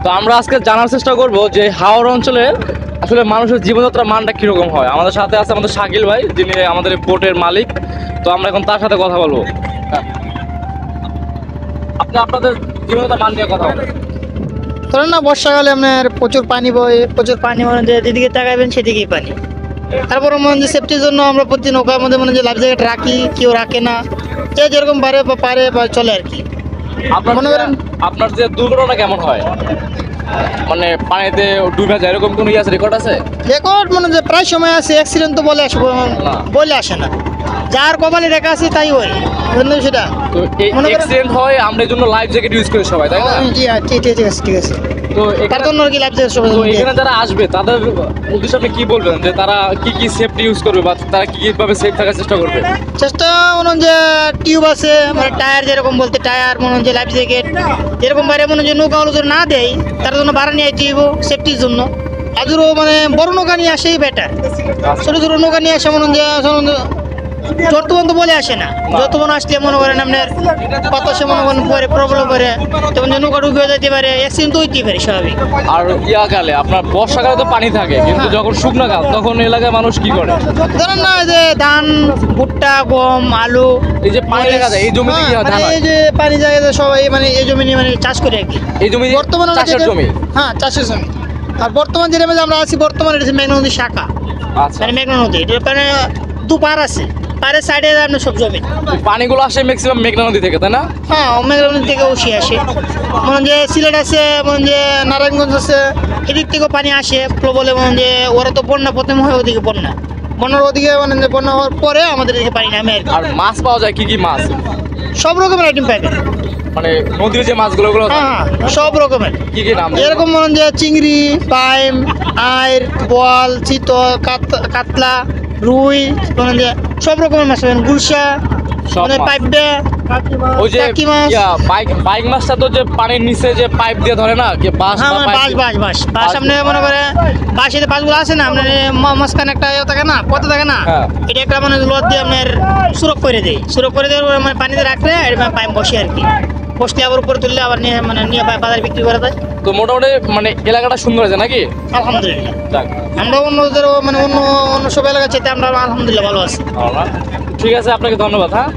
তো আমরা আজকে জানার চেষ্টা করব যে হাওড় অঞ্চলে আসলে মানুষের জীবনযাত্রার মানটা কিরকম হয়। আমাদের সাথে আছে আমাদের শাকিল ভাই, যিনি আমাদের বোটের মালিক। তো আমরা এখন তার সাথে কথা বলবো। আপনি আপনাদের জীবনযাত্রার মান নিয়ে কথা বলেন। ধরেন না, বর্ষাকালে আপনার প্রচুর পানি বয়, প্রচুর পানি, মানে যেদিকে তাকাবেন সেদিকেই পানি। তারপরে মনে যে সেফটির জন্য আমরা প্রতি নৌকার মধ্যে মানে যে লাইফ জ্যাকেট রাখি, কেউ রাখে না, যে যেরকম পারে বা চলে আর কি। আপনার মনে করেন আপনার যে দুর্ঘটনা কেমন হয়, মানে পানিতে ডুবে যায় এরকম কোনো রেকর্ড আছে? রেকর্ড মানে যে প্রায় সময় আছে, অ্যাক্সিডেন্ট তো বলে আসে না, যার কপালে রেখা আছে তাই হয়, বুঝলেন সেটা। তো এই মনে করেন- অ্যাক্সিডেন্ট হয় আমরা এই জন্য লাইফ জ্যাকেট ইউজ করি সবাই, তাই না? ঠিক আছে ঠিক আছে। তো তার এখানে জন্য আর কি লাইফ জ্যাকেট সবাই তো এখানে যারা আসবে তাদের উদ্দেশ্যে আপনি কি বলবেন, যে তারা কি কি সেফটি ইউজ করবে বা তারা কি কিভাবে সেফ থাকার চেষ্টা করবে? চেষ্টা মনে হয় যে টিউব আছে, মানে টায়ার, যেরকম বলতে টায়ার, মনে হয় যে লাইফ জ্যাকেট যেরকম বাইরে মনে হয় যে নৌকা যদি না দেয় তার জন্য ভাড়া নিয়ে দিব সেফটির জন্য। আজও মানে বড় নৌকা নিয়ে আসেই বেটার, ছোটো ছোটো নৌকা নিয়ে আসে মনে হয় যে যতক্ষণ তো বলে আসে না, যতক্ষণ আসলে মনে করেন আপনার বাতাসে মনে করেন পরে প্রবলেম করে, তখন যে নৌকা ডুবে যেতে পারে, অ্যাক্সিডেন্ট তো হইতেই পারে স্বাভাবিক। আর কালে আপনার বর্ষাকালে তো পানি থাকে, কিন্তু যখন শুকনো কাল তখন এলাকায় মানুষ কি করে? ধরেন না যে ধান, ভুট্টা, গম, আলু, এই যে পানি লেগে যায় এই জমিতে কি হয়? মানে ধান হয়? এই যে পানি জায়গায় সবাই মানে এই জমি নিয়ে মানে চাষ করে আর কি। এই জমি বর্তমানে চাষের জমি। হ্যাঁ, চাষের জমি। আর বর্তমান যেটা মধ্যে আমরা আছি, বর্তমানে এটা হচ্ছে মেঘনা নদীর শাখা, আচ্ছা, মানে মেঘনা নদী, এটা মানে দুপার আছে, পারের সাইডে আপনার সব জমি। এই পানিগুলো আসে ম্যাক্সিমাম মেঘনা নদী থেকে, তাই না? হ্যাঁ, মেঘনা নদী থেকে উঠে আসে, মনে হয় যে সিলেট আছে, মনে হয় যে নারায়ণগঞ্জ আছে, এদিক থেকেও পানি আসে বলে, মনে হয় যে ওরা তো বন্যা প্রথম হয়, ওদিকে বন্যার ওদিকে মানে যে বন্যা হওয়ার পরে আমাদের এদিকে পানি নামে আর কি। আর মাছ পাওয়া যায় কি কি মাছ? সব রকমের আইটেম পাইবেন। মানে নদীর যে মাছগুলো ওগুলো হ্যাঁ, সব রকমের। কি কি নাম? এরকম মনে হয় যে চিংড়ি, পাইম, আইর, বোয়াল, চিতল, কাতলা, রুই, মানে যে সব রকমের মাছ পাবেন, গুলশা, সব মানে মাছ। পাইপটা, ওই যে টাকি মাছ। বাইক মাছটা তো যে পানির নিচে যে পাইপ দিয়ে ধরে না, কি বাঁশ হ্যাঁ, বা মানে পাইপ বাঁশ দিয়ে? বাঁশ বাঁশ বাঁশ আপনি মনে করে বাঁশের বাঁশগুলো আছে না, আপনার মাঝখানে একটা থাকে না, পথে থাকে না, হ্যাঁ। এটা একটা মানে লোড দিয়ে আপনার সুরক করে দেওয়ার পরে মানে পানিতে রাখলে এটা পাইপ বসে আর কি, বসলে আবার উপরে তুললে আবার নিয়ে মানে নিয়ে বাজারে বিক্রি করা যায়। তো মোটামুটি মানে এলাকাটা সুন্দর আছে নাকি? আলহামদুলিল্লাহ, যাক, আমরা অন্য সব এলাকার চাইতে আমরা আলহামদুলিল্লাহ ভালো আছি। ভালো না? ঠিক আছে, আপনাকে ধন্যবাদ। হ্যাঁ।